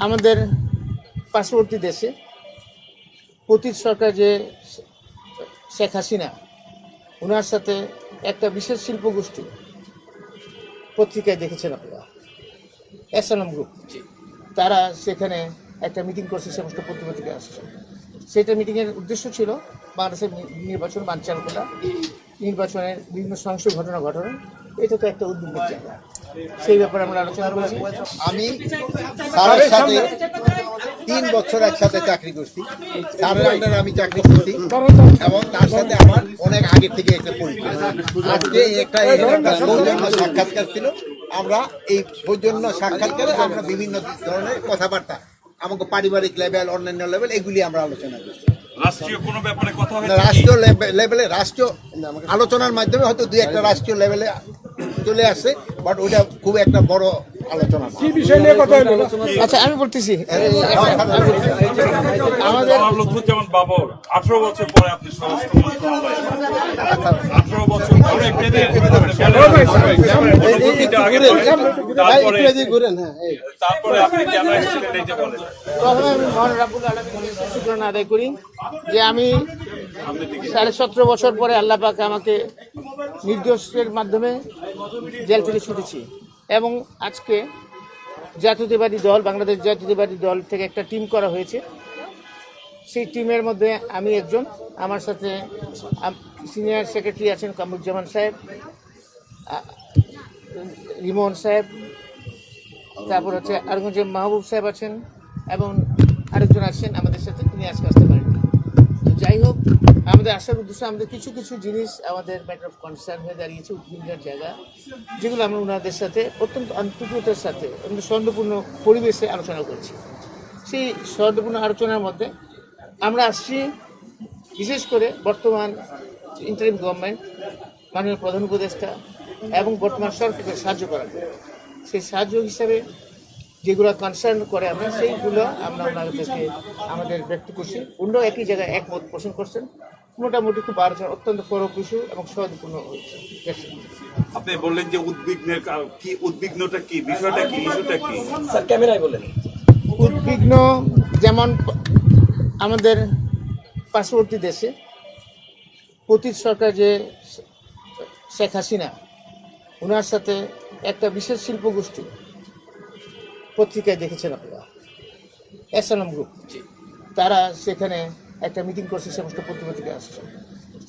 আমাদের পার্শ্ববর্তী দেশে পতিত সরকার যে শেখ হাসিনা ওনার সাথে একটা বিশেষ শিল্পগোষ্ঠী পত্রিকায় দেখেছেন আপনারা এসএনএম গ্রুপ, তারা সেখানে একটা মিটিং করছে, সমস্ত পত্রিকা আসছে। সেটা মিটিংয়ের উদ্দেশ্য ছিল বাংলাদেশের নির্বাচন বানচাল করা, নির্বাচনের বিভিন্ন সহিংস ঘটনা ঘটানো। এটা তো একটা উদ্বেগের জায়গা, সেই ব্যাপারে আমরা আলোচনা করেছি। আমি স্যারের সাথে 3 বছর একসাথে চাকরি করছি, স্যারের আন্ডারে আমি চাকরি করছি এবং তার সাথে আমার অনেক আগে থেকে একটা পরিচয়। আজকে একটা সৌজন্য সাক্ষাৎকার ছিল, আমরা এই সৌজন্য সাক্ষাৎকারে আমরা বিভিন্ন ধরনের কথাবার্তা আমাকে পারিবারিক লেভেল, অন্যান্য লেভেল এগুলি আমরা আলোচনা করছি। রাষ্ট্রীয় কোনো ব্যাপারে কথা হবে, রাষ্ট্রীয় লেভেলে রাষ্ট্রীয় আলোচনার মাধ্যমে হয়তো 2-1টা রাষ্ট্রীয় লেভেলে চলে আসছে, বাট ওইটা খুব একটা বড় আলোচনা। কি বিষয় নিয়ে কথা হলো? আচ্ছা আমি বলতেছি, আমাদের লুৎফুজ্জামান বাবর 18 বছর পরে আপনি স্বরাষ্ট্র মন্ত্রণালয়ে 18 বছর পরে তারপরে আপনি কেন এসেছিলেন এই যে বলেন? প্রথমে আমি মহান রাব্বুল আলামিনের শুকরানা আদায় করি যে আমি 17.5 বছর পরে আল্লাহ পাক আমাকে নির্দোষের মাধ্যমে জেল থেকে ছুটেছি এবং আজকে জাতীয়তাবাদী দল, বাংলাদেশ জাতীয়তাবাদী দল থেকে একটা টিম করা হয়েছে। সেই টিমের মধ্যে আমি একজন, আমার সাথে সিনিয়র সেক্রেটারি আছেন কামরুজ্জামান সাহেব, রিমন সাহেব, তারপর হচ্ছে আরেকজন মাহবুব সাহেব আছেন এবং আরেকজন আছেন আমাদের সাথে, তিনি আজকে আসতে পারেন। যাই হোক, আমাদের আসার উদ্দেশ্য আমাদের কিছু কিছু জিনিস আমাদের ম্যাটার অফ কনসার্ন হয়ে দাঁড়িয়েছে, উদ্বিগ্নের জায়গা, যেগুলো আমরা ওনাদের সাথে অত্যন্ত আন্তরিকতার সাথে সৌন্দর্যপূর্ণ পরিবেশে আলোচনা করছি। সেই সৌন্দর্যপূর্ণ আলোচনার মধ্যে আমরা আসছি বিশেষ করে বর্তমান ইন্টারিম গভর্নমেন্ট, মাননীয় প্রধান উপদেষ্টা এবং বর্তমান সরকারকে সাহায্য করার, সেই সাহায্য হিসাবে যেগুলো কনসার্ন করে আমরা সেইগুলো আমরা ওনাদেরকে আমাদের ব্যক্ত করছি। অন্যও একই জায়গায় একমত পোষণ করছেন। মোটামুটি খুব আলোচনা অত্যন্ত ফলপ্রসূ এবং সহজপূর্ণ হয়েছে। আপনি বললেন যে উদ্বিগ্নটা কি, বিষয়টা কি, ইস্যুটা কি? স্যার ক্যামেরায় বলেন। উদ্বিগ্ন যেমন আমাদের পার্শ্ববর্তী দেশে পতিত সরকার যে শেখ হাসিনা ওনার সাথে একটা বিশেষ শিল্পগোষ্ঠী পত্রিকায় দেখেছেন আপনারা এসএনএম গ্রুপ, তারা সেখানে একটা মিটিং করছে, সমস্ত পত্রিকা আসছে।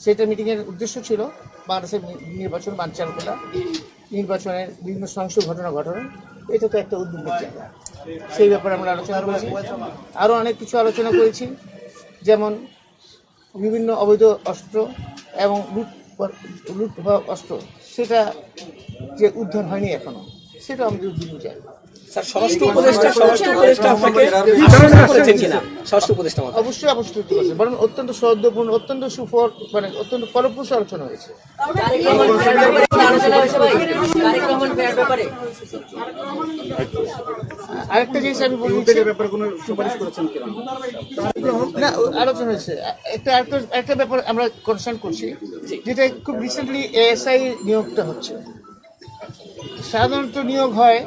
সেটা মিটিংয়ের উদ্দেশ্য ছিল বাংলাদেশের নির্বাচন বানচাল করা, নির্বাচনের বিভিন্ন সহিংস ঘটনা ঘটানো। এটা তো একটা উদ্বেগের জায়গা, সেই ব্যাপারে আমরা আলোচনা করেছি। আরও অনেক কিছু আলোচনা করেছি, যেমন বিভিন্ন অবৈধ অস্ত্র এবং লুট হওয়া অস্ত্র, সেটা যে উদ্ধার হয়নি এখনো, সেটা আমাদের উদ্বিগ্ন জায়গা। স্যার স্বরাষ্ট্র উপদেষ্টা আপনাকে করেছেন কিনা? স্বরাষ্ট্র উপদেষ্টা অবশ্যই অবশ্যই করেছে, বরং অত্যন্ত সৌহার্দ্যপূর্ণ, অত্যন্ত সুফল, মানে অত্যন্ত ফলপ্রসূ আলোচনা হয়েছে। আরেকটা জিনিস আমি বলবো, না আলোচনা হয়েছে একটা ব্যাপার আমরা কনসার্ন করছি, যেটা খুব রিসেন্টলি এএসআই নিয়োগটা হচ্ছে। সাধারণত নিয়োগ হয়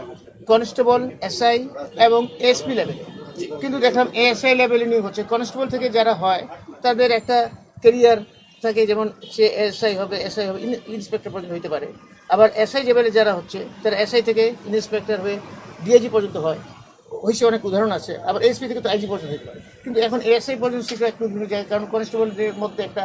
কনস্টেবল, এসআই এবং এসপি লেভেলে, কিন্তু দেখলাম এএসআই লেভেলে নিয়োগ হচ্ছে। কনস্টেবল থেকে যারা হয় তাদের একটা ক্যারিয়ার থাকে, যেমন সে এসআই হবে, এসআই হবে, ইন্সপেক্টর পর্যন্ত হইতে পারে। আবার এসআই লেভেলে যারা হচ্ছে তারা এসআই থেকে ইন্সপেক্টর হয়ে ডিআইজি পর্যন্ত হয়েছে, অনেক উদাহরণ আছে। আবার এসপি থেকে তো আইজি পর্যন্ত হতে পারে, কিন্তু এখন এএসআই পর্যন্ত সেটা একটু বিভিন্ন জায়গায়, কারণ কনস্টেবলদের মধ্যে একটা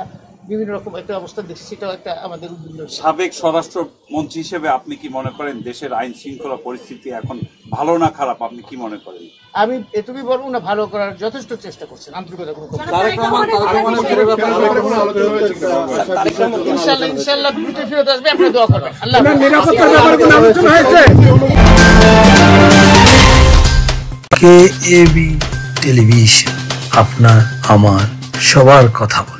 বিভিন্ন রকম একটা অবস্থা দেখছি, সেটাও একটা আমাদের উদ্বিগ্ন। সাবেক স্বরাষ্ট্র মন্ত্রী হিসেবে আপনি কি মনে করেন দেশের আইন শৃঙ্খলা পরিস্থিতি এখন ভালো না খারাপ, আপনি কি মনে করেন? আমি এটুকুই বলবো না, ভালো করার যথেষ্ট চেষ্টা করছেন, আন্তরিকতা কোনো ইনশাআল্লাহ দ্রুত ফেরত আসবে, আপনার দোয়া করবেন। আল্লাহ KAB টেলিভিশন, আপনার আমার সবার কথা বলে।